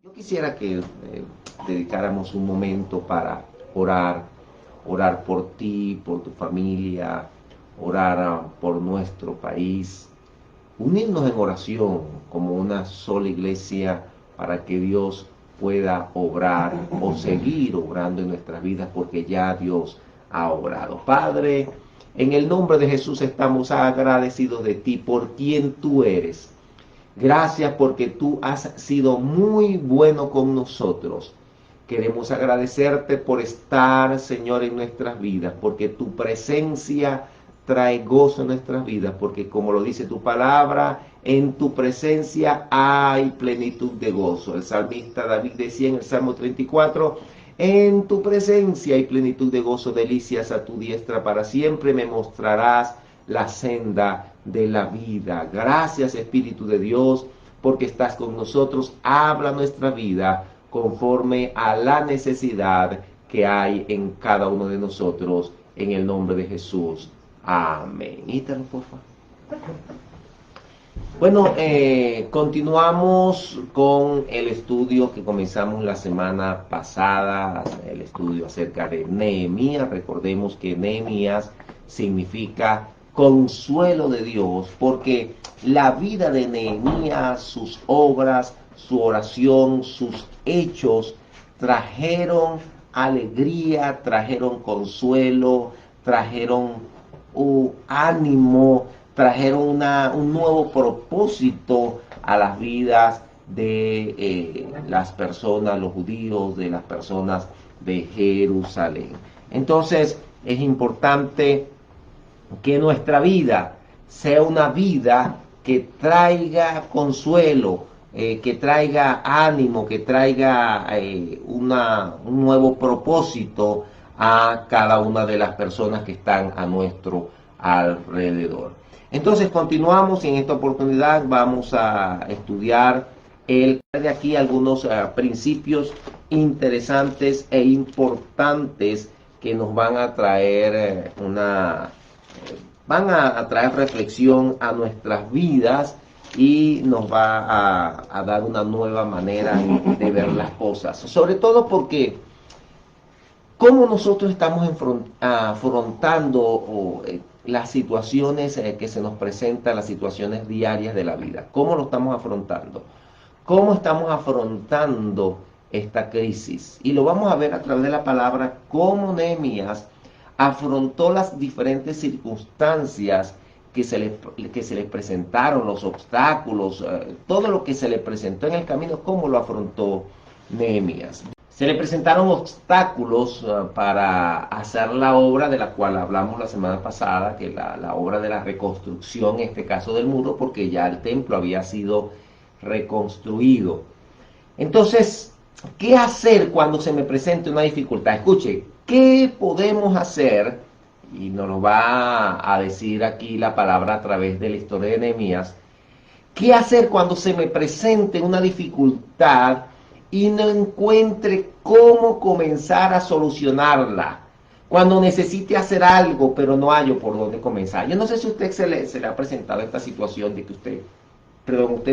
Yo quisiera que dedicáramos un momento para orar, orar por ti, por tu familia, orar por nuestro país, unirnos en oración como una sola iglesia para que Dios pueda obrar o seguir obrando en nuestras vidas porque ya Dios ha obrado. Padre, en el nombre de Jesús estamos agradecidos de ti por quien tú eres. Gracias porque tú has sido muy bueno con nosotros. Queremos agradecerte por estar, Señor, en nuestras vidas, porque tu presencia trae gozo en nuestras vidas, porque como lo dice tu palabra, en tu presencia hay plenitud de gozo. El salmista David decía en el Salmo 34, en tu presencia hay plenitud de gozo, delicias a tu diestra para siempre me mostrarás la senda de la vida. Gracias, Espíritu de Dios, porque estás con nosotros. Habla nuestra vida conforme a la necesidad que hay en cada uno de nosotros, en el nombre de Jesús. Amén. Ítalo, por favor. Bueno, continuamos con el estudio que comenzamos la semana pasada, el estudio acerca de Nehemías. Recordemos que Nehemías significa consuelo de Dios, porque la vida de Nehemías, sus obras, su oración, sus hechos, trajeron alegría, trajeron consuelo, trajeron ánimo, trajeron un nuevo propósito a las vidas de las personas, los judíos, de las personas de Jerusalén. Entonces es importante que nuestra vida sea una vida que traiga consuelo, que traiga ánimo, que traiga un nuevo propósito a cada una de las personas que están a nuestro alrededor. Entonces continuamos y en esta oportunidad vamos a estudiar de aquí algunos principios interesantes e importantes que nos van a traer van a traer reflexión a nuestras vidas y nos va a dar una nueva manera de ver las cosas. Sobre todo porque cómo nosotros estamos afrontando las situaciones que se nos presentan, las situaciones diarias de la vida. ¿Cómo lo estamos afrontando? ¿Cómo estamos afrontando esta crisis? Y lo vamos a ver a través de la palabra, cómo Nehemías afrontó las diferentes circunstancias que se les presentaron, los obstáculos, todo lo que se le presentó en el camino, cómo lo afrontó Nehemías. Se le presentaron obstáculos para hacer la obra de la cual hablamos la semana pasada, que la obra de la reconstrucción, en este caso del muro, porque ya el templo había sido reconstruido. Entonces, ¿qué hacer cuando se me presente una dificultad? Escuche, ¿qué podemos hacer? Y nos lo va a decir aquí la palabra a través de la historia de Nehemías. ¿Qué hacer cuando se me presente una dificultad y no encuentre cómo comenzar a solucionarla? Cuando necesite hacer algo, pero no hallo por dónde comenzar. Yo no sé si a usted se le ha presentado esta situación de que usted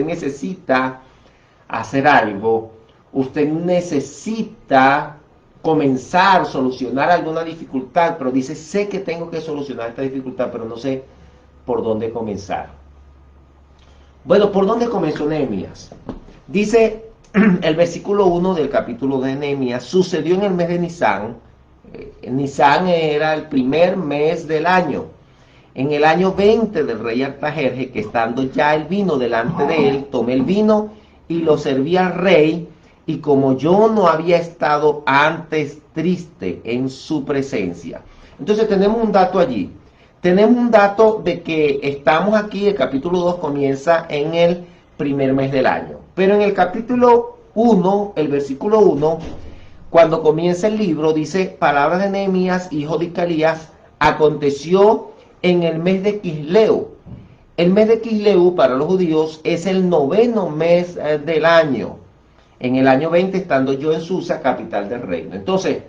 necesita hacer algo, usted necesita comenzar, solucionar alguna dificultad, pero dice, sé que tengo que solucionar esta dificultad, pero no sé por dónde comenzar. Bueno, ¿por dónde comenzó Nehemías? Dice el versículo 1 del capítulo de Nehemías, sucedió en el mes de Nisán. Nisán era el primer mes del año. En el año 20 del rey Artajerje, que estando ya el vino delante de él, tomé el vino y lo serví al rey, y como yo no había estado antes triste en su presencia. Entonces tenemos un dato allí. Tenemos un dato de que estamos aquí, el capítulo 2 comienza en el primer mes del año. Pero en el capítulo 1, el versículo 1, cuando comienza el libro, dice, palabras de Nehemías, hijo de Icalías, aconteció en el mes de Quisleu. El mes de Quisleu para los judíos es el 9º mes del año. En el año 20 estando yo en Susa, capital del reino. Entonces,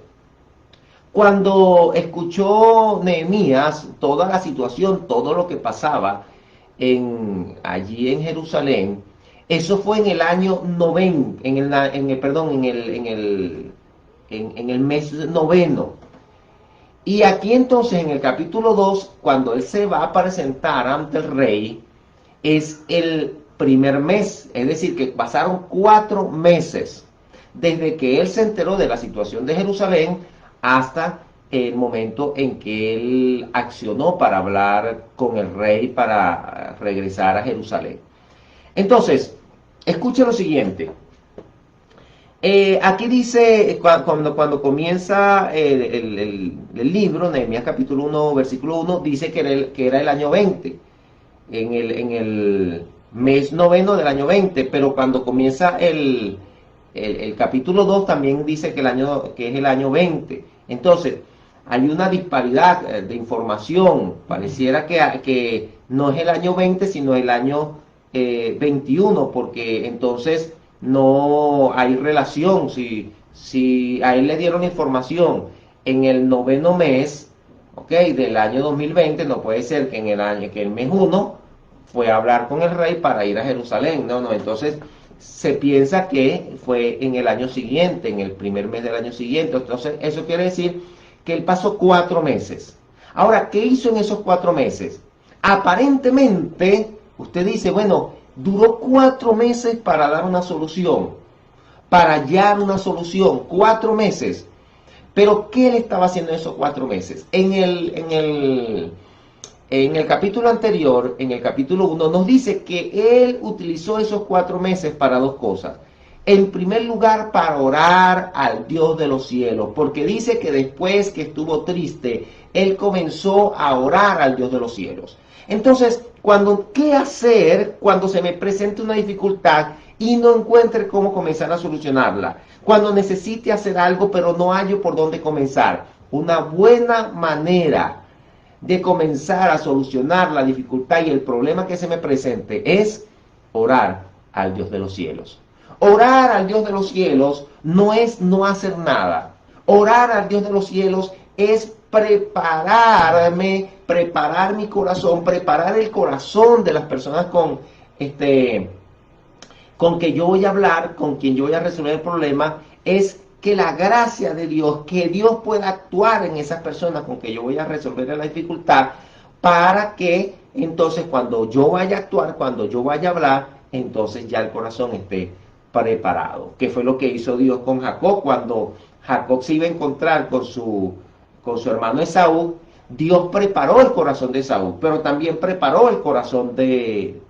cuando escuchó Nehemías toda la situación, todo lo que pasaba allí en Jerusalén, Eso fue en el año 90, en el mes noveno. Y aquí entonces en el capítulo 2, cuando él se va a presentar ante el rey, es el primer mes, es decir, que pasaron 4 meses desde que él se enteró de la situación de Jerusalén hasta el momento en que él accionó para hablar con el rey para regresar a Jerusalén. Entonces, escuche lo siguiente. Aquí dice, cuando comienza el libro, Nehemías capítulo 1, versículo 1, dice que era el año 20, en el mes noveno del año 20, pero cuando comienza el capítulo 2 también dice que es el año 20. Entonces, hay una disparidad de información. Pareciera que no es el año 20, sino el año 21, porque entonces no hay relación. Si a él le dieron información en el noveno mes, ¿ok?, del año 2020, no puede ser que que el mes 1 fue a hablar con el rey para ir a Jerusalén. No, entonces se piensa que fue en el año siguiente, en el primer mes del año siguiente. Entonces eso quiere decir que él pasó 4 meses. Ahora, ¿qué hizo en esos 4 meses? Aparentemente, usted dice, bueno, duró 4 meses para dar una solución, para hallar una solución, 4 meses. Pero, ¿qué él estaba haciendo en esos 4 meses? En el capítulo anterior, en el capítulo 1, nos dice que él utilizó esos 4 meses para 2 cosas. En primer lugar, para orar al Dios de los cielos, porque dice que después que estuvo triste, él comenzó a orar al Dios de los cielos. Entonces, ¿qué hacer cuando se me presente una dificultad y no encuentre cómo comenzar a solucionarla? Cuando necesite hacer algo, pero no hallo por dónde comenzar. Una buena manera de comenzar a solucionar la dificultad y el problema que se me presente es orar al Dios de los cielos. Orar al Dios de los cielos no es no hacer nada. Orar al Dios de los cielos es preparar mi corazón, preparar el corazón de las personas con que yo voy a hablar, con quien yo voy a resolver el problema, es que la gracia de Dios, que Dios pueda actuar en esas personas con que yo voy a resolver la dificultad, para que entonces cuando yo vaya a actuar, cuando yo vaya a hablar, entonces ya el corazón esté preparado. Que fue lo que hizo Dios con Jacob cuando Jacob se iba a encontrar con su hermano Esaú. Dios preparó el corazón de Esaú, pero también preparó el corazón de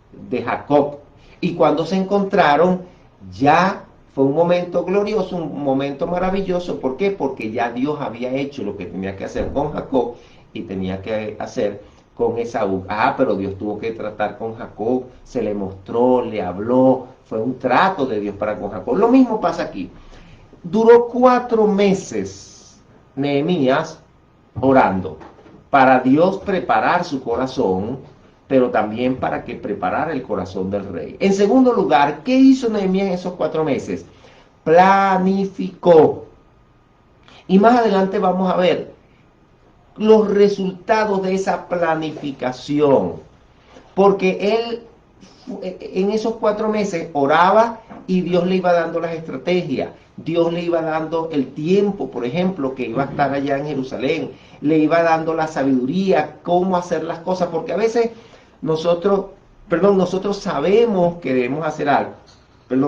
Jacob. Y cuando se encontraron, ya fue un momento glorioso, un momento maravilloso. ¿Por qué? Porque ya Dios había hecho lo que tenía que hacer con Jacob y tenía que hacer con Esaú. Pero Dios tuvo que tratar con Jacob, se le mostró, le habló, fue un trato de Dios para con Jacob. Lo mismo pasa aquí. Duró 4 meses Nehemías orando para Dios preparar su corazón, pero también para que preparara el corazón del rey. En segundo lugar, ¿qué hizo Nehemías en esos 4 meses? Planificó. Y más adelante vamos a ver los resultados de esa planificación. Porque él en esos 4 meses oraba y Dios le iba dando las estrategias. Dios le iba dando el tiempo, por ejemplo, que iba a estar allá en Jerusalén. Le iba dando la sabiduría, cómo hacer las cosas. Porque a veces nosotros sabemos que debemos hacer algo.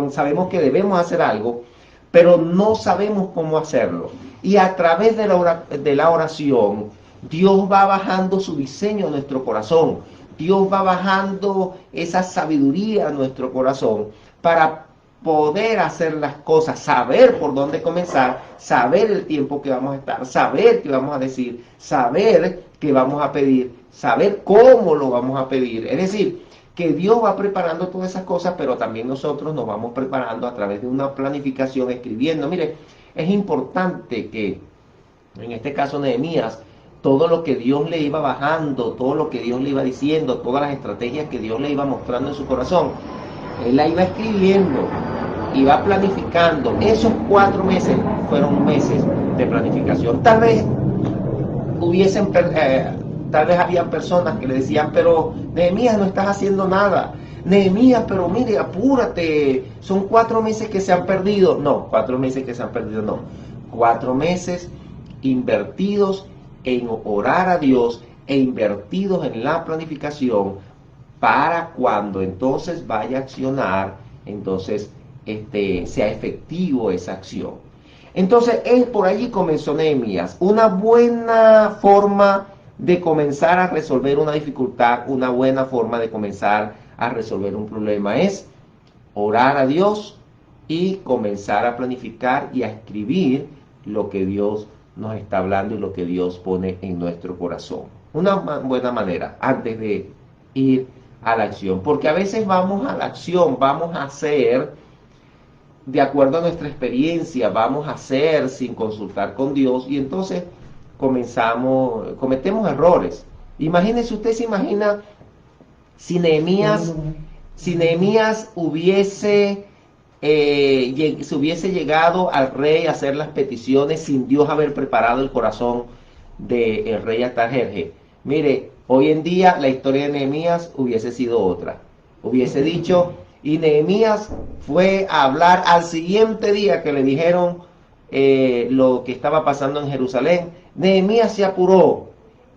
Sabemos que debemos hacer algo, pero no sabemos cómo hacerlo. Y a través de la oración, Dios va bajando su diseño a nuestro corazón. Dios va bajando esa sabiduría a nuestro corazón para poder hacer las cosas, saber por dónde comenzar, saber el tiempo que vamos a estar, saber qué vamos a decir, saber qué vamos a pedir, saber cómo lo vamos a pedir. Es decir, que Dios va preparando todas esas cosas, pero también nosotros nos vamos preparando a través de una planificación, escribiendo. Mire, es importante que, en este caso Nehemías, todo lo que Dios le iba bajando, todo lo que Dios le iba diciendo, todas las estrategias que Dios le iba mostrando en su corazón, él la iba escribiendo, iba planificando. Esos 4 meses fueron meses de planificación. Tal vez había personas que le decían, pero Nehemías, no estás haciendo nada. Nehemías, pero mire, apúrate, son 4 meses que se han perdido. No, 4 meses que se han perdido, no. 4 meses invertidos en orar a Dios e invertidos en la planificación para cuando entonces vaya a accionar, entonces sea efectivo esa acción. Entonces, por allí comenzó Nehemías. Una buena forma de comenzar a resolver una dificultad, una buena forma de comenzar a resolver un problema es orar a Dios y comenzar a planificar y a escribir lo que Dios nos está hablando y lo que Dios pone en nuestro corazón. Una buena manera antes de ir a la acción, porque a veces vamos a la acción, vamos a hacer de acuerdo a nuestra experiencia, vamos a hacer sin consultar con Dios y entonces cometemos errores. Imagínese, usted se imagina si Nehemías se hubiese llegado al rey a hacer las peticiones sin Dios haber preparado el corazón del rey Artajerjes. Mire, hoy en día la historia de Nehemías hubiese sido otra. Hubiese dicho, y Nehemías fue a hablar al siguiente día que le dijeron lo que estaba pasando en Jerusalén. Nehemías se apuró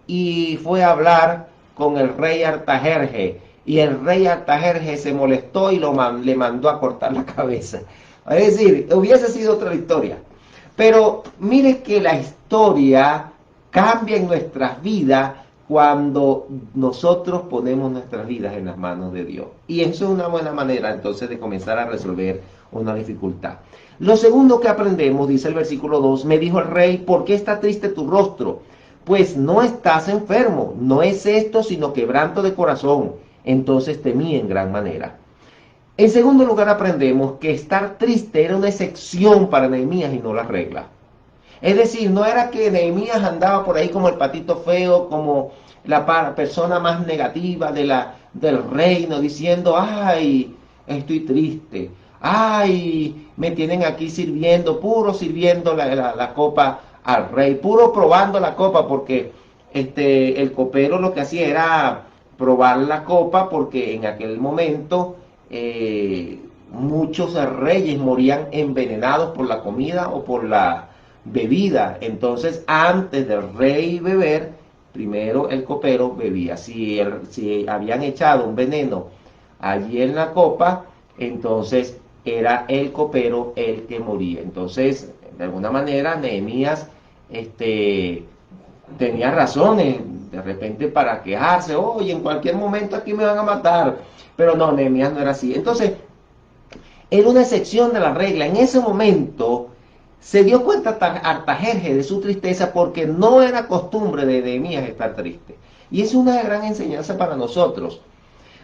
y fue a hablar con el rey Artajerjes. Y el rey Artajerjes se molestó y le mandó a cortar la cabeza. Es decir, hubiese sido otra historia. Pero mire que la historia cambia en nuestras vidas cuando nosotros ponemos nuestras vidas en las manos de Dios. Y eso es una buena manera entonces de comenzar a resolver una dificultad. Lo segundo que aprendemos, dice el versículo 2, me dijo el rey, ¿por qué está triste tu rostro? Pues no estás enfermo, no es esto sino quebranto de corazón. Entonces temí en gran manera. En segundo lugar aprendemos que estar triste era una excepción para Nehemías y no la regla. Es decir, no era que Nehemías andaba por ahí como el patito feo, como la persona más negativa del reino, diciendo, ay, estoy triste, ay, me tienen aquí sirviendo, puro sirviendo la copa al rey, puro probando la copa, porque el copero lo que hacía era probar la copa, porque en aquel momento muchos reyes morían envenenados por la comida o por la bebida. Entonces, antes del rey beber, primero el copero bebía. Si habían echado un veneno allí en la copa, entonces era el copero el que moría. Entonces, de alguna manera, Nehemías tenía razones de repente para quejarse. Oye, en cualquier momento aquí me van a matar. Pero no, Nehemías no era así. Entonces, era una excepción de la regla. En ese momento se dio cuenta Artajerjes de su tristeza, porque no era costumbre de Nehemías estar triste. Y es una gran enseñanza para nosotros.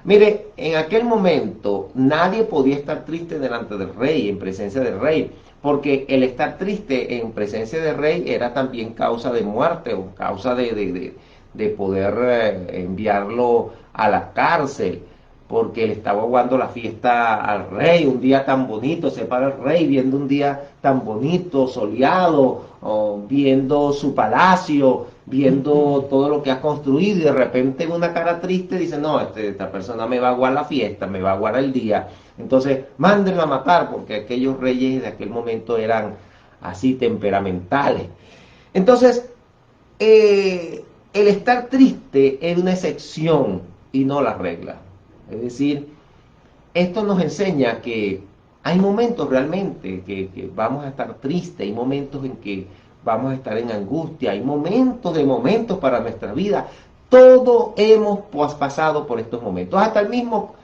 Mire, en aquel momento nadie podía estar triste delante del rey, en presencia del rey, porque el estar triste en presencia del rey era también causa de muerte o causa de poder enviarlo a la cárcel, porque le estaba aguando la fiesta al rey, un día tan bonito, se para el rey viendo un día tan bonito, soleado, viendo su palacio, viendo todo lo que ha construido, y de repente en una cara triste dice, no, esta persona me va a aguar la fiesta, me va a aguar el día, entonces mándenlo a matar, porque aquellos reyes de aquel momento eran así temperamentales. Entonces, el estar triste es una excepción y no la regla. Es decir, esto nos enseña que hay momentos realmente que vamos a estar tristes, hay momentos en que vamos a estar en angustia, hay momentos para nuestra vida. Todos hemos pasado por estos momentos, hasta el mismo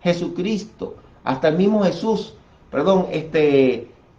Jesucristo, hasta el mismo Jesús,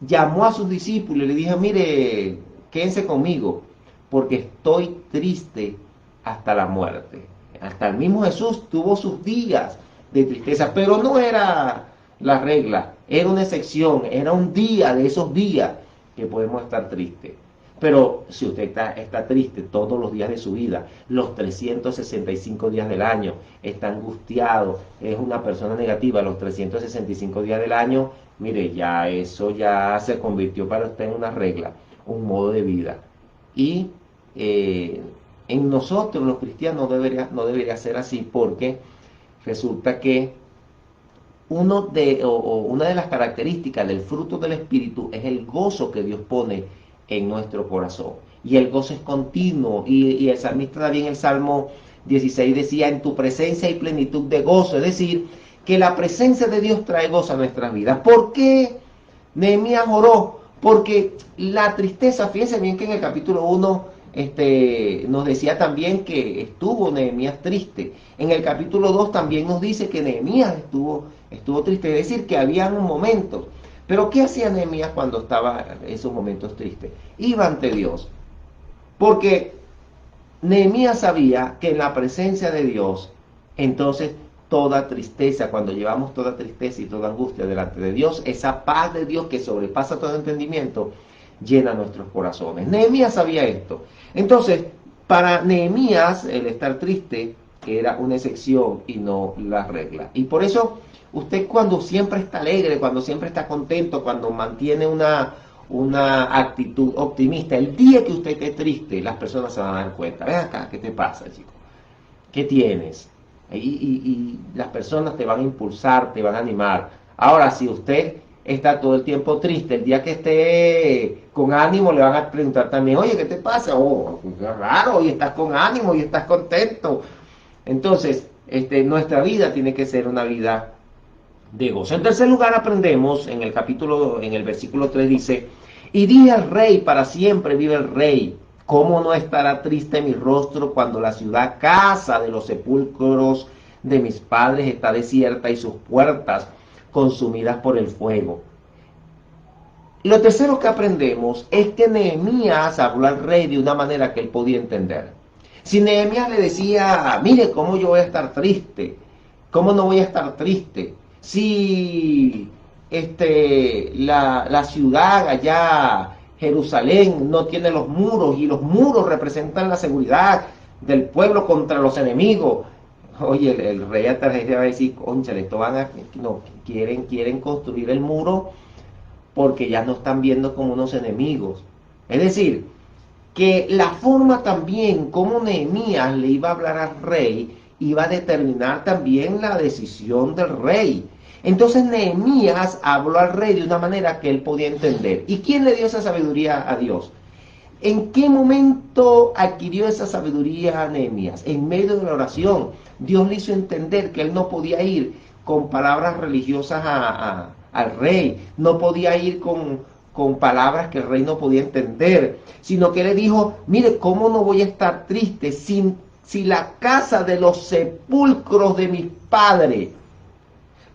llamó a sus discípulos y le dijo, mire, quédense conmigo, porque estoy triste hasta la muerte. Hasta el mismo Jesús tuvo sus días de tristeza, pero no era la regla, era una excepción, era un día de esos días que podemos estar tristes. Pero si usted está triste todos los días de su vida, los 365 días del año, está angustiado, es una persona negativa los 365 días del año, mire, ya eso ya se convirtió para usted en una regla, un modo de vida. Y en nosotros los cristianos no debería ser así, porque resulta que una de las características del fruto del Espíritu es el gozo que Dios pone en nuestro corazón. Y el gozo es continuo. Y el salmista también en el Salmo 16 decía, en tu presencia hay plenitud de gozo. Es decir, que la presencia de Dios trae gozo a nuestras vidas. ¿Por qué Nehemías oró? Porque la tristeza, fíjense bien que en el capítulo 1 nos decía también que estuvo Nehemías triste. En el capítulo 2 también nos dice que Nehemías estuvo triste, es decir, que había un momento. Pero ¿qué hacía Nehemías cuando estaba en esos momentos tristes? Iba ante Dios. Porque Nehemías sabía que en la presencia de Dios, entonces toda tristeza, cuando llevamos toda tristeza y toda angustia delante de Dios, esa paz de Dios que sobrepasa todo entendimiento, llena nuestros corazones. Nehemías sabía esto. Entonces, para Nehemías, el estar triste era una excepción y no la regla. Y por eso, usted cuando siempre está alegre, cuando siempre está contento, cuando mantiene una actitud optimista, el día que usted esté triste, las personas se van a dar cuenta. Ven acá, ¿qué te pasa, chico? ¿Qué tienes? Y las personas te van a impulsar, te van a animar. Ahora, si usted está todo el tiempo triste, el día que esté con ánimo le van a preguntar también, oye, ¿qué te pasa? Oh, qué raro, y estás con ánimo y estás contento. Entonces, nuestra vida tiene que ser una vida de gozo. En tercer lugar, aprendemos en el versículo 3 dice, y dije al rey, para siempre vive el rey. ¿Cómo no estará triste mi rostro cuando la ciudad, casa de los sepulcros de mis padres, está desierta y sus puertas consumidas por el fuego? Lo tercero que aprendemos es que Nehemías habló al rey de una manera que él podía entender. Si Nehemías le decía, mire, ¿cómo yo voy a estar triste? ¿Cómo no voy a estar triste? Si la ciudad allá, Jerusalén, no tiene los muros, y los muros representan la seguridad del pueblo contra los enemigos. Oye, el rey Artajerjes va a decir, cónchale, esto quieren construir el muro porque ya no están viendo como unos enemigos. Es decir, que la forma también como Nehemías le iba a hablar al rey iba a determinar también la decisión del rey. Entonces Nehemías habló al rey de una manera que él podía entender. ¿Y quién le dio esa sabiduría a Dios? ¿En qué momento adquirió esa sabiduría a Nehemías? En medio de la oración. Dios le hizo entender que él no podía ir con palabras religiosas al rey, no podía ir con palabras que el rey no podía entender, sino que le dijo, mire, ¿cómo no voy a estar triste si la casa de los sepulcros de mis padres?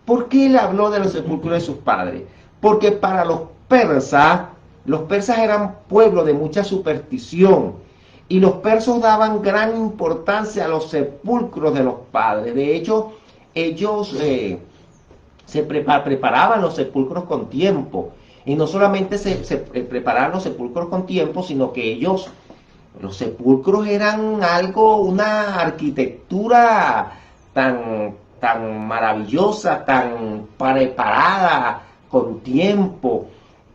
¿Por qué él habló de los sepulcros de sus padres? Porque para los persas eran pueblo de mucha superstición, y los persas daban gran importancia a los sepulcros de los padres. De hecho, ellos preparaban los sepulcros con tiempo. Y no solamente se preparaban los sepulcros con tiempo, sino que los sepulcros eran una arquitectura tan maravillosa, tan preparada con tiempo,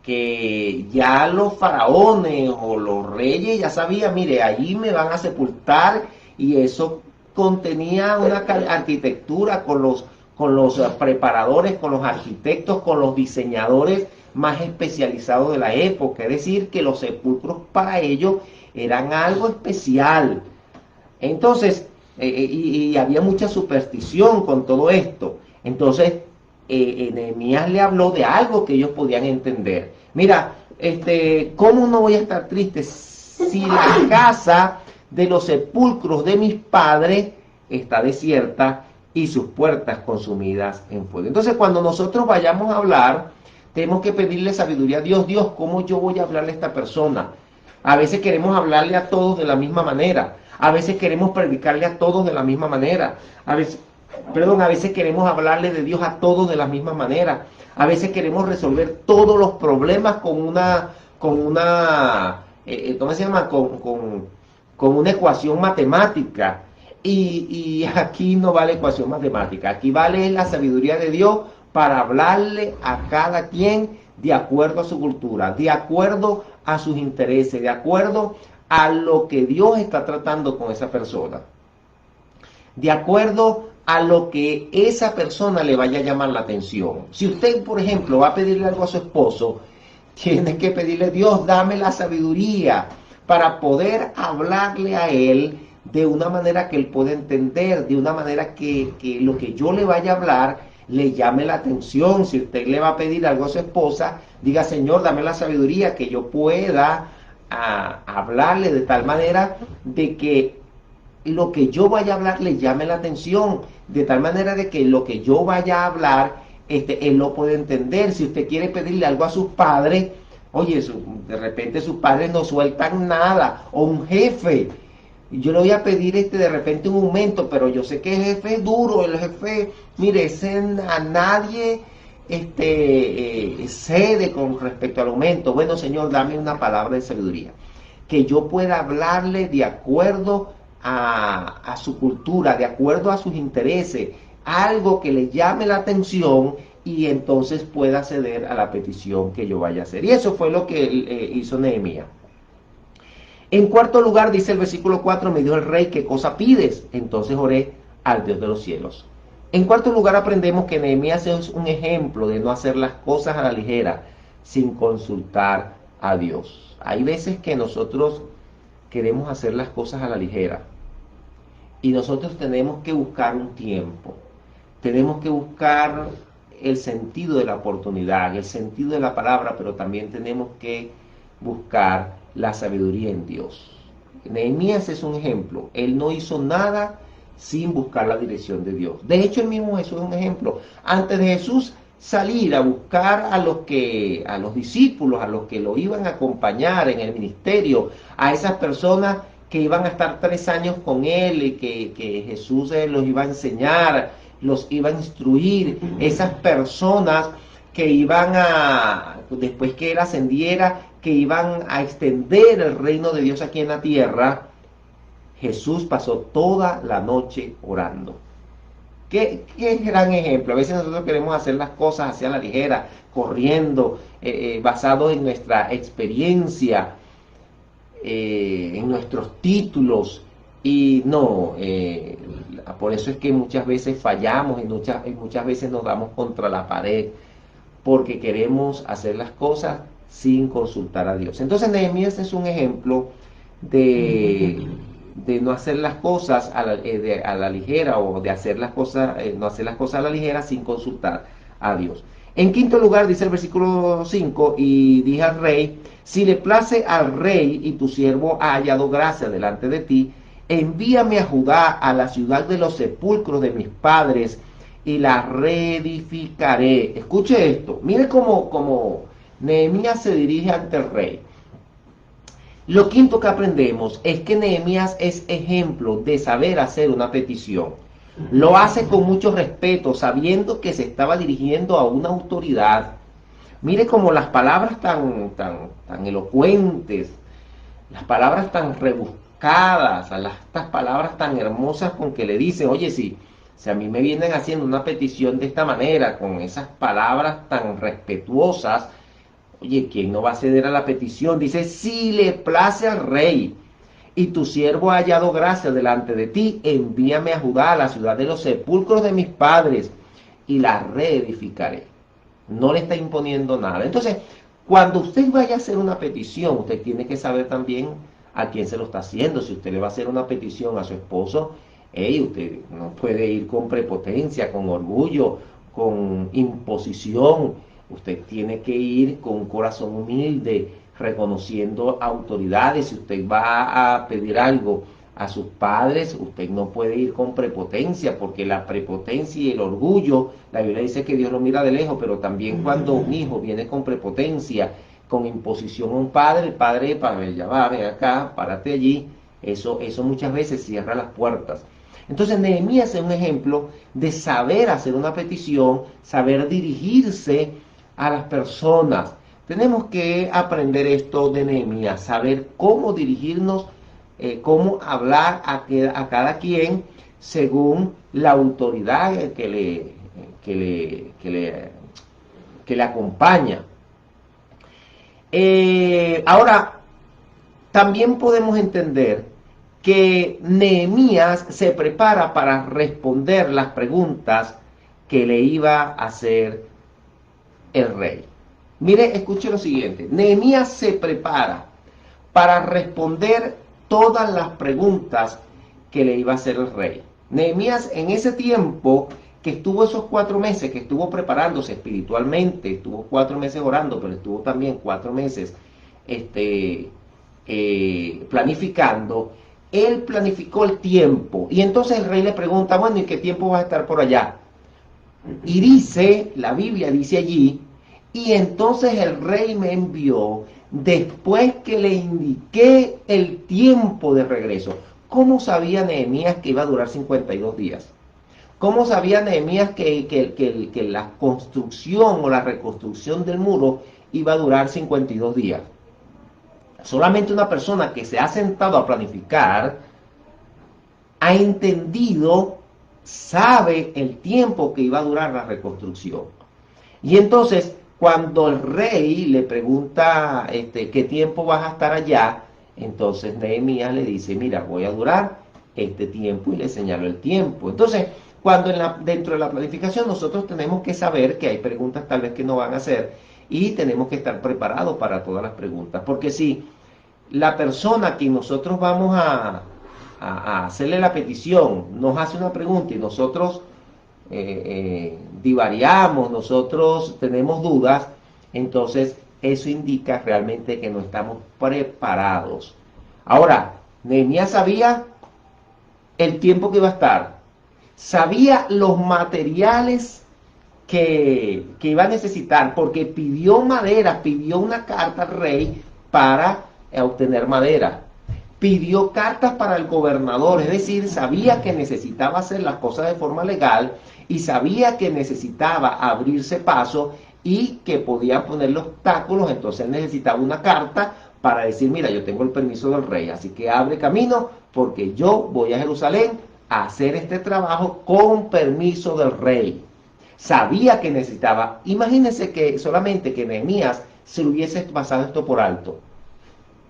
que ya los faraones o los reyes ya sabían, mire, allí me van a sepultar, y eso contenía una arquitectura con los preparadores, con los arquitectos, con los diseñadores más especializados de la época. Es decir, que los sepulcros para ellos eran algo especial. Entonces, y había mucha superstición con todo esto. Entonces, Nehemías le habló de algo que ellos podían entender. Mira, ¿cómo no voy a estar triste si la casa de los sepulcros de mis padres está desierta y sus puertas consumidas en fuego? Entonces, cuando nosotros vayamos a hablar, tenemos que pedirle sabiduría a Dios. Dios, ¿cómo yo voy a hablarle a esta persona? A veces queremos hablarle a todos de la misma manera. A veces queremos predicarle a todos de la misma manera. A veces queremos hablarle de Dios a todos de la misma manera. A veces queremos resolver todos los problemas con una ecuación matemática. Y aquí no vale ecuación matemática. Aquí vale la sabiduría de Dios para hablarle a cada quien de acuerdo a su cultura, de acuerdo a sus intereses, de acuerdo a lo que Dios está tratando con esa persona, de acuerdo a lo que esa persona le vaya a llamar la atención. Si usted, por ejemplo, va a pedirle algo a su esposo, tiene que pedirle: Dios, dame la sabiduría para poder hablarle a él de una manera que él pueda entender, de una manera que lo que yo le vaya a hablar le llame la atención. Si usted le va a pedir algo a su esposa, diga: Señor, dame la sabiduría que yo pueda hablarle de tal manera de que lo que yo vaya a hablar le llame la atención, de tal manera de que lo que yo vaya a hablar, él lo puede entender. Si usted quiere pedirle algo a sus padres, oye, de repente sus padres no sueltan nada, o un jefe, yo le voy a pedir de repente un aumento, pero yo sé que el jefe es duro, el jefe, mire, a nadie cede con respecto al aumento. Bueno, Señor, dame una palabra de sabiduría, que yo pueda hablarle de acuerdo a su cultura, de acuerdo a sus intereses, algo que le llame la atención, y entonces pueda ceder a la petición que yo vaya a hacer. Y eso fue lo que hizo Nehemías. En cuarto lugar, dice el versículo 4, me dijo el rey: ¿qué cosa pides? Entonces oré al Dios de los cielos. En cuarto lugar, aprendemos que Nehemías es un ejemplo de no hacer las cosas a la ligera, sin consultar a Dios. Hay veces que nosotros queremos hacer las cosas a la ligera, y nosotros tenemos que buscar un tiempo, tenemos que buscar el sentido de la oportunidad, el sentido de la palabra, pero también tenemos que buscar la sabiduría en Dios. Nehemías es un ejemplo. Él no hizo nada sin buscar la dirección de Dios. De hecho, el mismo Jesús es un ejemplo. Antes de Jesús salir a buscar a los discípulos, a los que lo iban a acompañar en el ministerio, a esas personas que iban a estar 3 años con él, y que Jesús los iba a enseñar, los iba a instruir, esas personas que iban después que él ascendiera, que iban a extender el reino de Dios aquí en la tierra. Jesús pasó toda la noche orando. Qué gran ejemplo. A veces nosotros queremos hacer las cosas hacia la ligera, corriendo, basados en nuestra experiencia, en nuestros títulos, y no, por eso es que muchas veces fallamos, y muchas veces nos damos contra la pared, porque queremos hacer las cosas sin consultar a Dios. Entonces Nehemías es un ejemplo de no hacer las cosas a la ligera, o de hacer las cosas, no hacer las cosas a la ligera sin consultar a Dios. En quinto lugar, dice el versículo 5, y dije al rey: si le place al rey y tu siervo ha hallado gracia delante de ti, envíame a Judá, a la ciudad de los sepulcros de mis padres, y la reedificaré. Escuche esto, mire cómo Nehemías se dirige ante el rey. Lo quinto que aprendemos es que Nehemías es ejemplo de saber hacer una petición. Lo hace con mucho respeto, sabiendo que se estaba dirigiendo a una autoridad. Mire cómo las palabras tan elocuentes, las palabras tan rebuscadas, estas palabras tan hermosas con que le dicen: oye, si a mí me vienen haciendo una petición de esta manera, con esas palabras tan respetuosas, oye, ¿quién no va a ceder a la petición? Dice: si le place al rey y tu siervo ha hallado gracia delante de ti, envíame a Judá, a la ciudad de los sepulcros de mis padres, y la reedificaré. No le está imponiendo nada. Entonces, cuando usted vaya a hacer una petición, usted tiene que saber también a quién se lo está haciendo. Si usted le va a hacer una petición a su esposo, usted no puede ir con prepotencia, con orgullo, con imposición. Usted tiene que ir con un corazón humilde, reconociendo autoridades. Si usted va a pedir algo a sus padres, usted no puede ir con prepotencia, porque la prepotencia y el orgullo, la Biblia dice que Dios lo mira de lejos, pero también cuando un hijo viene con prepotencia, con imposición a un padre, el padre, ya va, ven acá, párate allí, eso muchas veces cierra las puertas. Entonces Nehemías es un ejemplo de saber hacer una petición, saber dirigirse a las personas. Tenemos que aprender esto de Nehemías, saber cómo dirigirnos, cómo hablar a cada quien según la autoridad que le acompaña. Ahora, también podemos entender que Nehemías se prepara para responder las preguntas que le iba a hacer el rey. Mire, escuche lo siguiente. Nehemías se prepara para responder todas las preguntas que le iba a hacer el rey. Nehemías, en ese tiempo que estuvo esos 4 meses, que estuvo preparándose espiritualmente, estuvo 4 meses orando, pero estuvo también 4 meses planificando, él planificó el tiempo. Y entonces el rey le pregunta, bueno, ¿y qué tiempo vas a estar por allá? Y dice, la Biblia dice allí, y entonces el rey me envió después que le indiqué el tiempo de regreso. ¿Cómo sabía Nehemías que iba a durar 52 días? ¿Cómo sabía Nehemías que la construcción o la reconstrucción del muro iba a durar 52 días? Solamente una persona que se ha sentado a planificar ha entendido, sabe el tiempo que iba a durar la reconstrucción. Y entonces, cuando el rey le pregunta qué tiempo vas a estar allá, entonces Nehemías le dice, mira, voy a durar este tiempo, y le señaló el tiempo. Entonces, cuando dentro de la planificación nosotros tenemos que saber que hay preguntas tal vez que no van a hacer, y tenemos que estar preparados para todas las preguntas, porque si la persona que nosotros vamos a hacerle la petición nos hace una pregunta y nosotros divariamos, nosotros tenemos dudas, entonces eso indica realmente que no estamos preparados. Ahora, Nehemías sabía el tiempo que iba a estar, sabía los materiales que iba a necesitar, porque pidió madera, pidió una carta al rey para obtener madera. Pidió cartas para el gobernador, es decir, sabía que necesitaba hacer las cosas de forma legal y sabía que necesitaba abrirse paso y que podía ponerle obstáculos, entonces él necesitaba una carta para decir, mira, yo tengo el permiso del rey, así que abre camino porque yo voy a Jerusalén a hacer este trabajo con permiso del rey. Sabía que necesitaba, imagínense que solamente que Nehemías se le hubiese pasado esto por alto.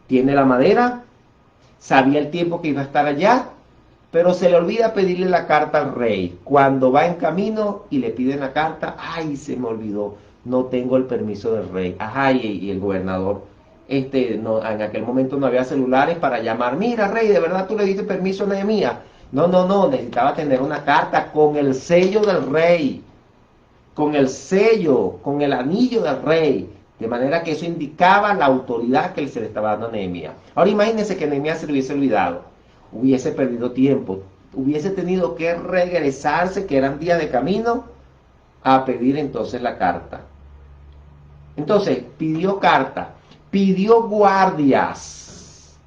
Tiene la madera, sabía el tiempo que iba a estar allá, pero se le olvida pedirle la carta al rey. Cuando va en camino y le piden la carta, ¡ay, se me olvidó! No tengo el permiso del rey. Ajá, y el gobernador, no, en aquel momento no había celulares para llamar. Mira, rey, ¿de verdad tú le diste permiso a Nehemías? No, necesitaba tener una carta con el sello del rey, con el sello, con el anillo del rey. De manera que eso indicaba la autoridad que se le estaba dando a Nehemías. Ahora imagínense que Nehemías se le hubiese olvidado, hubiese perdido tiempo, hubiese tenido que regresarse, que eran días de camino, a pedir entonces la carta. Entonces, pidió carta, pidió guardias.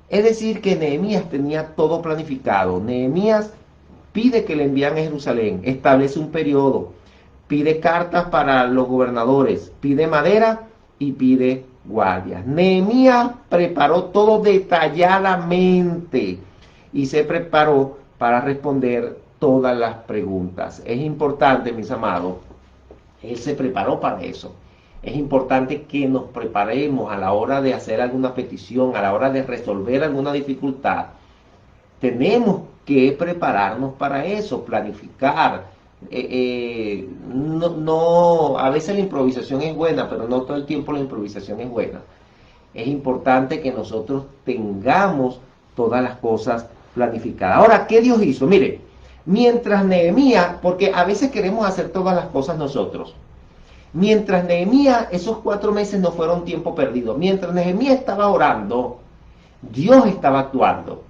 Es decir, que Nehemías tenía todo planificado. Nehemías pide que le envíen a Jerusalén, establece un periodo, pide cartas para los gobernadores, pide madera y pide guardias. Nehemías preparó todo detalladamente y se preparó para responder todas las preguntas. Es importante, mis amados, él se preparó para eso. Es importante que nos preparemos a la hora de hacer alguna petición, a la hora de resolver alguna dificultad. Tenemos que prepararnos para eso, planificar. A veces la improvisación es buena, pero no todo el tiempo la improvisación es buena. Es importante que nosotros tengamos todas las cosas planificadas. Ahora, ¿qué Dios hizo? Mire, mientras Nehemías, porque a veces queremos hacer todas las cosas nosotros. Mientras Nehemías, esos 4 meses no fueron tiempo perdido. Mientras Nehemías estaba orando, Dios estaba actuando.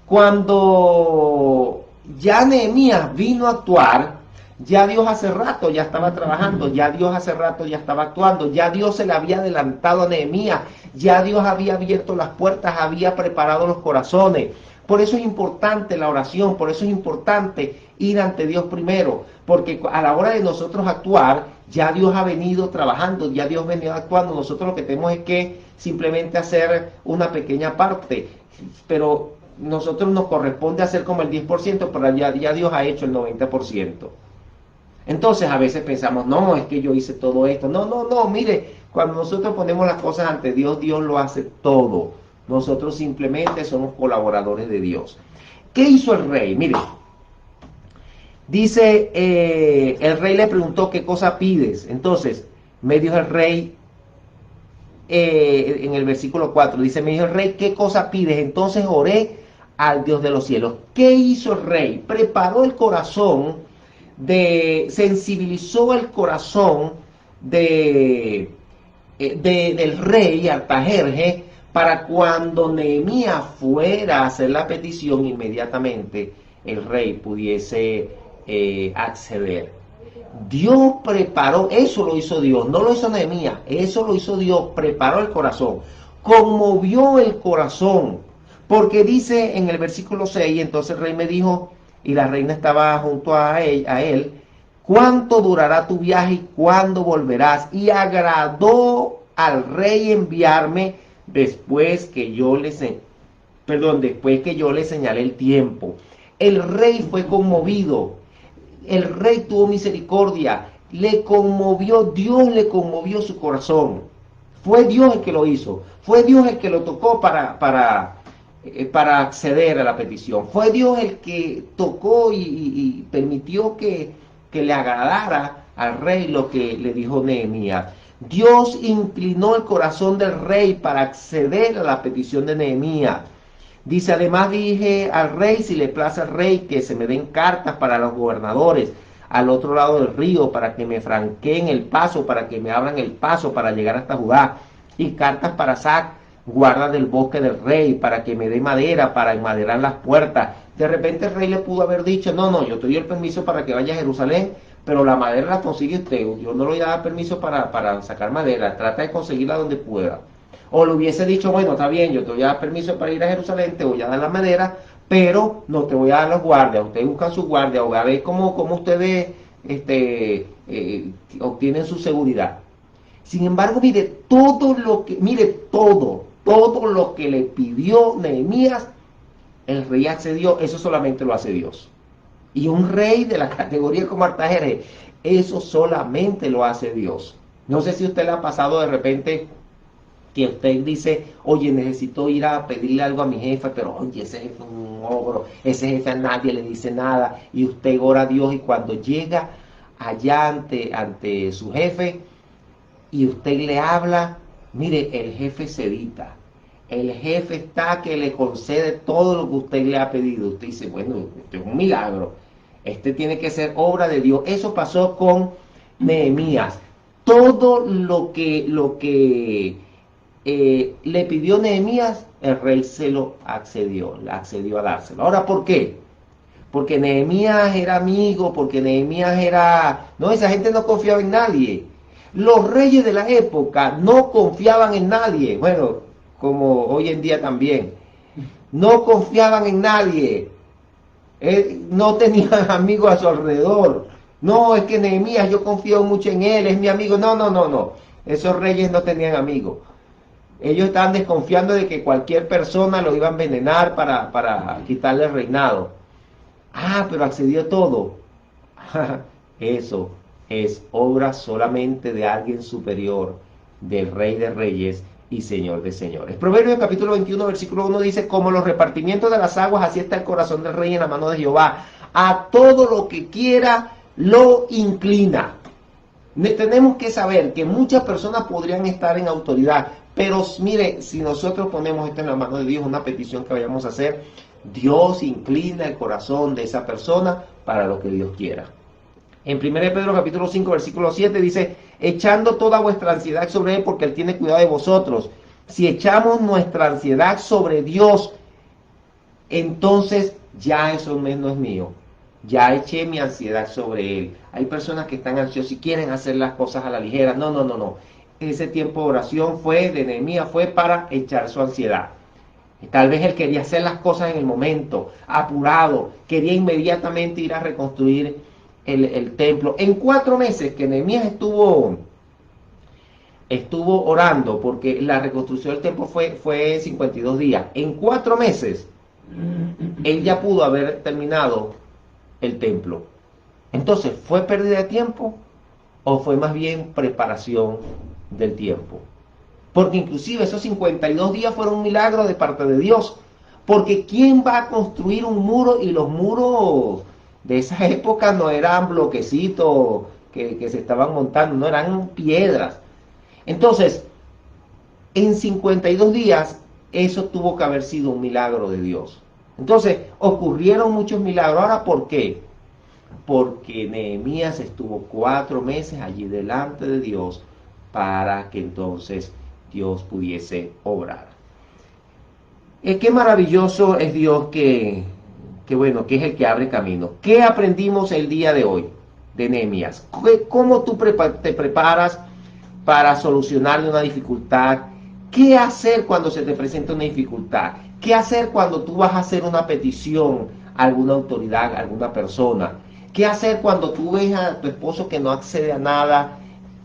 Cuando ya Nehemías vino a actuar, ya Dios hace rato ya estaba trabajando, ya Dios hace rato ya estaba actuando, ya Dios se le había adelantado a Nehemías, ya Dios había abierto las puertas, había preparado los corazones. Por eso es importante la oración, por eso es importante ir ante Dios primero, porque a la hora de nosotros actuar, ya Dios ha venido trabajando, ya Dios ha venido actuando. Nosotros lo que tenemos es que simplemente hacer una pequeña parte, pero nosotros nos corresponde hacer como el 10%, pero ya Dios ha hecho el 90%. Entonces a veces pensamos, no, es que yo hice todo esto. No, mire, cuando nosotros ponemos las cosas ante Dios, Dios lo hace todo. Nosotros simplemente somos colaboradores de Dios. ¿Qué hizo el rey? Mire, dice, el rey le preguntó qué cosa pides. Entonces, me dijo el rey, en el versículo 4, dice, me dijo el rey, ¿qué cosa pides? Entonces oré al Dios de los cielos. ¿Qué hizo el rey? Preparó el corazón, sensibilizó el corazón del rey Artajerjes, para cuando Nehemías fuera a hacer la petición, inmediatamente el rey pudiese acceder. Dios preparó, eso lo hizo Dios, no lo hizo Nehemías, eso lo hizo Dios, preparó el corazón, conmovió el corazón, porque dice en el versículo 6, entonces el rey me dijo, y la reina estaba junto a él, ¿cuánto durará tu viaje y cuándo volverás? Y agradó al rey enviarme después que yo le señalé el tiempo. El rey fue conmovido, el rey tuvo misericordia, le conmovió, Dios le conmovió su corazón. Fue Dios el que lo hizo, fue Dios el que lo tocó para acceder a la petición. Fue Dios el que tocó y permitió que le agradara al rey lo que le dijo Nehemías. Dios inclinó el corazón del rey para acceder a la petición de Nehemías. Dice, además dije al rey, si le place al rey, que se me den cartas para los gobernadores al otro lado del río, para que me franqueen el paso, para que me abran el paso para llegar hasta Judá, y cartas para Sac, guarda del bosque del rey, para que me dé madera para enmaderar las puertas. De repente el rey le pudo haber dicho, no, yo te doy el permiso para que vaya a Jerusalén, pero la madera la consigue usted, yo no le voy a dar permiso para sacar madera, trata de conseguirla donde pueda. O le hubiese dicho, bueno, está bien, yo te voy a dar permiso para ir a Jerusalén, te voy a dar la madera, pero no te voy a dar los guardias, ustedes buscan sus guardias, o a ver cómo ustedes obtienen su seguridad. Sin embargo, mire, todo lo que le pidió Nehemías, el rey accedió. Eso solamente lo hace Dios. Y un rey de la categoría como Artajerjes, eso solamente lo hace Dios. No sé si a usted le ha pasado de repente que usted dice, oye, necesito ir a pedirle algo a mi jefe, pero oye, ese jefe es un ogro, ese jefe a nadie le dice nada, y usted ora a Dios, y cuando llega allá ante su jefe, y usted le habla, mire, el jefe se edita. El jefe está que le concede todo lo que usted le ha pedido. Usted dice, bueno, esto es un milagro. Este tiene que ser obra de Dios. Eso pasó con Nehemías. Todo lo que le pidió Nehemías, el rey se lo accedió a dárselo. Ahora, ¿por qué? Porque Nehemías era amigo, porque Nehemías era... No, esa gente no confiaba en nadie. Los reyes de la época no confiaban en nadie. Bueno, como hoy en día también. No confiaban en nadie. No tenían amigos a su alrededor. No, es que Nehemías, yo confío mucho en él, es mi amigo. No. Esos reyes no tenían amigos. Ellos estaban desconfiando de que cualquier persona lo iba a envenenar para quitarle el reinado. Ah, pero accedió todo. Eso es obra solamente de alguien superior, del Rey de Reyes y Señor de Señores. Proverbios capítulo 21, versículo 1 dice, como los repartimientos de las aguas, así está el corazón del rey en la mano de Jehová. A todo lo que quiera lo inclina. Tenemos que saber que muchas personas podrían estar en autoridad, pero mire, si nosotros ponemos esto en la mano de Dios, una petición que vayamos a hacer, Dios inclina el corazón de esa persona para lo que Dios quiera. En 1 Pedro capítulo 5, versículo 7 dice, echando toda vuestra ansiedad sobre Él, porque Él tiene cuidado de vosotros. Si echamos nuestra ansiedad sobre Dios, entonces ya eso no es mío. Ya eché mi ansiedad sobre Él. Hay personas que están ansiosas y quieren hacer las cosas a la ligera. No. Ese tiempo de oración de Nehemías fue para echar su ansiedad. Tal vez él quería hacer las cosas en el momento, apurado, quería inmediatamente ir a reconstruir el templo. En 4 meses que Nehemías estuvo orando, porque la reconstrucción del templo fue 52 días. En 4 meses, él ya pudo haber terminado el templo. Entonces, ¿fue pérdida de tiempo o fue más bien preparación del tiempo? Porque inclusive esos 52 días fueron un milagro de parte de Dios. Porque ¿quién va a construir un muro? Y los muros de esa época no eran bloquecitos que se estaban montando, no eran piedras. Entonces, en 52 días, eso tuvo que haber sido un milagro de Dios. Entonces, ocurrieron muchos milagros. Ahora, ¿por qué? Porque Nehemías estuvo 4 meses allí delante de Dios para que entonces Dios pudiese obrar. Qué maravilloso es Dios que bueno, que es el que abre camino. ¿Qué aprendimos el día de hoy de Nehemías? ¿Cómo tú te preparas para solucionar una dificultad? ¿Qué hacer cuando se te presenta una dificultad? ¿Qué hacer cuando tú vas a hacer una petición a alguna autoridad, a alguna persona? ¿Qué hacer cuando tú ves a tu esposo que no accede a nada?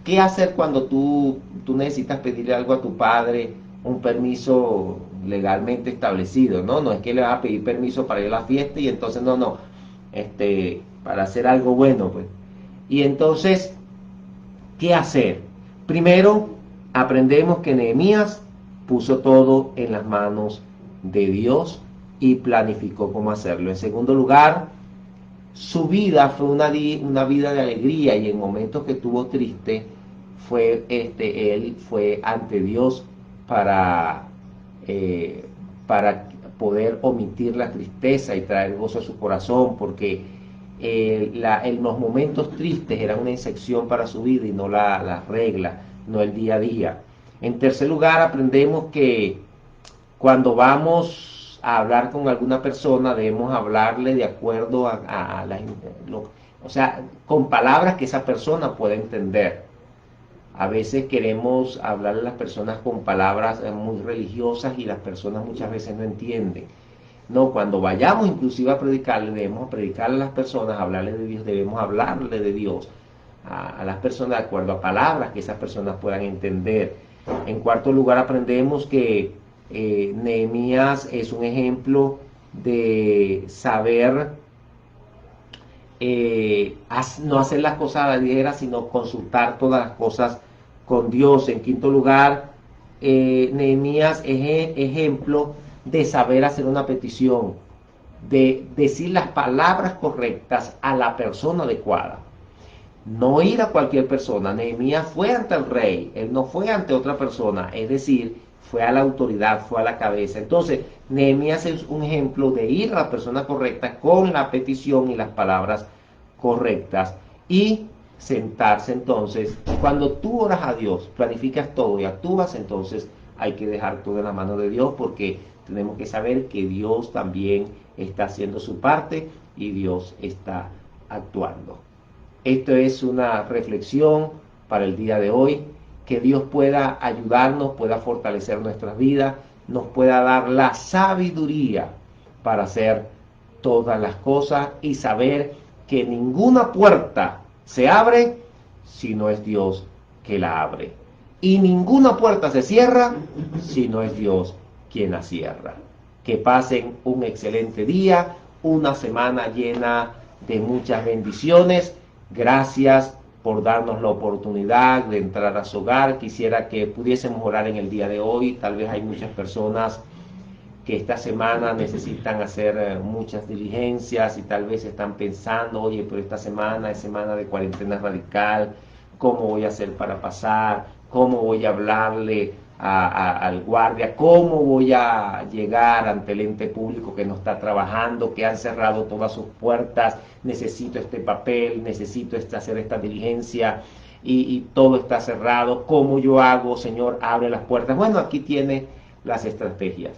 ¿Qué hacer cuando tú necesitas pedirle algo a tu padre, un permiso legalmente establecido? No es que le vas a pedir permiso para ir a la fiesta y entonces no, para hacer algo bueno, pues. Y entonces, ¿qué hacer? Primero, aprendemos que Nehemías puso todo en las manos de Dios y planificó cómo hacerlo. En segundo lugar, su vida fue una vida de alegría, y en momentos que estuvo triste, él fue ante Dios para, para poder omitir la tristeza y traer gozo a su corazón, porque en los momentos tristes eran una excepción para su vida y no la regla, no el día a día. En tercer lugar, aprendemos que cuando vamos a hablar con alguna persona, debemos hablarle de acuerdo o sea, con palabras que esa persona pueda entender. A veces queremos hablarle a las personas con palabras muy religiosas y las personas muchas veces no entienden. No, cuando vayamos inclusive a predicarle, debemos predicarle a las personas, hablarle de Dios, debemos hablarle de Dios a las personas de acuerdo a palabras que esas personas puedan entender. En cuarto lugar, aprendemos que Nehemías es un ejemplo de saber no hacer las cosas a la ligera, sino consultar todas las cosas con Dios. En quinto lugar, Nehemías es ejemplo de saber hacer una petición, de decir las palabras correctas a la persona adecuada. No ir a cualquier persona. Nehemías fue ante el rey, él no fue ante otra persona, es decir, fue a la autoridad, fue a la cabeza. Entonces, Nehemías es un ejemplo de ir a la persona correcta con la petición y las palabras correctas y sentarse. Entonces, cuando tú oras a Dios, planificas todo y actúas, entonces hay que dejar todo en la mano de Dios, porque tenemos que saber que Dios también está haciendo su parte y Dios está actuando. Esto es una reflexión para el día de hoy. Que Dios pueda ayudarnos, pueda fortalecer nuestras vidas, nos pueda dar la sabiduría para hacer todas las cosas y saber que ninguna puerta se abre si no es Dios que la abre. Y ninguna puerta se cierra si no es Dios quien la cierra. Que pasen un excelente día, una semana llena de muchas bendiciones. Gracias por darnos la oportunidad de entrar a su hogar. Quisiera que pudiésemos orar en el día de hoy. Tal vez hay muchas personas que esta semana necesitan hacer muchas diligencias y tal vez están pensando, oye, pero esta semana es semana de cuarentena radical, ¿cómo voy a hacer para pasar? ¿Cómo voy a hablarle al guardia? ¿Cómo voy a llegar ante el ente público que no está trabajando, que han cerrado todas sus puertas? Necesito este papel, necesito hacer esta diligencia y todo está cerrado. ¿Cómo yo hago, Señor? Abre las puertas. Bueno, aquí tiene las estrategias.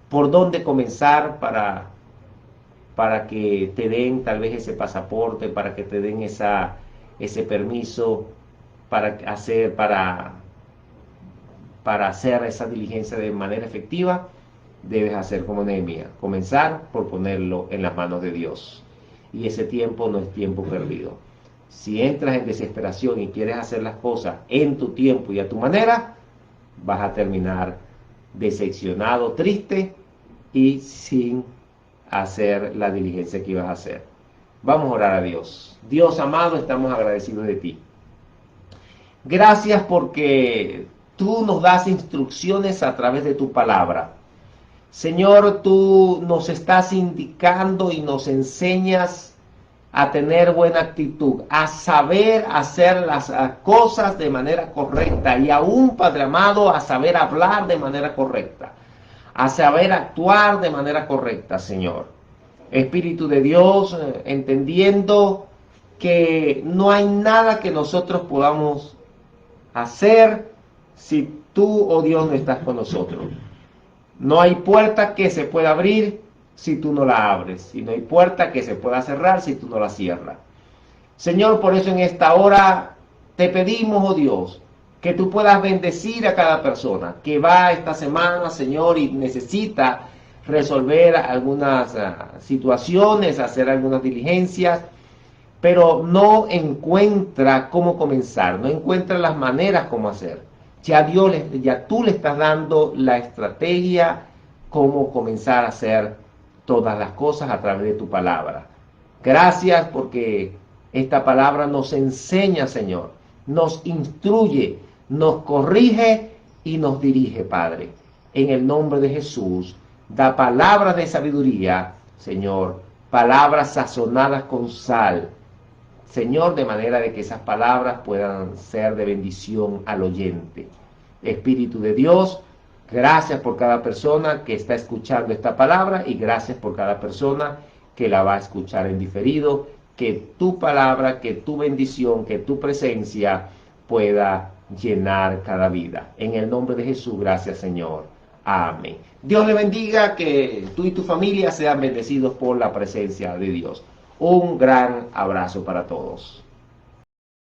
¿Por dónde comenzar para que te den tal vez ese pasaporte, para que te den ese permiso para hacer esa diligencia de manera efectiva? Debes hacer como Nehemías, comenzar por ponerlo en las manos de Dios. Y ese tiempo no es tiempo perdido. Si entras en desesperación y quieres hacer las cosas en tu tiempo y a tu manera, vas a terminar decepcionado, triste y sin hacer la diligencia que ibas a hacer. Vamos a orar a Dios. Dios amado, estamos agradecidos de ti. Gracias porque tú nos das instrucciones a través de tu palabra. Señor, tú nos estás indicando y nos enseñas a tener buena actitud, a saber hacer las cosas de manera correcta y aún, Padre amado, a saber hablar de manera correcta, a saber actuar de manera correcta, Señor. Espíritu de Dios, entendiendo que no hay nada que nosotros podamos hacer si tú, oh Dios, no estás con nosotros. No hay puerta que se pueda abrir si tú no la abres, y no hay puerta que se pueda cerrar si tú no la cierras. Señor, por eso en esta hora te pedimos, oh Dios, que tú puedas bendecir a cada persona que va esta semana, Señor, y necesita resolver algunas situaciones, hacer algunas diligencias, pero no encuentra cómo comenzar, no encuentra las maneras cómo hacer. Ya tú le estás dando la estrategia cómo comenzar a hacer todas las cosas a través de tu palabra. Gracias porque esta palabra nos enseña, Señor, nos instruye, nos corrige y nos dirige, Padre. En el nombre de Jesús, da palabras de sabiduría, Señor, palabras sazonadas con sal, Señor, de manera de que esas palabras puedan ser de bendición al oyente. Espíritu de Dios, gracias por cada persona que está escuchando esta palabra y gracias por cada persona que la va a escuchar en diferido. Que tu palabra, que tu bendición, que tu presencia pueda llenar cada vida. En el nombre de Jesús, gracias, Señor. Amén. Dios le bendiga, que tú y tu familia sean bendecidos por la presencia de Dios. Un gran abrazo para todos.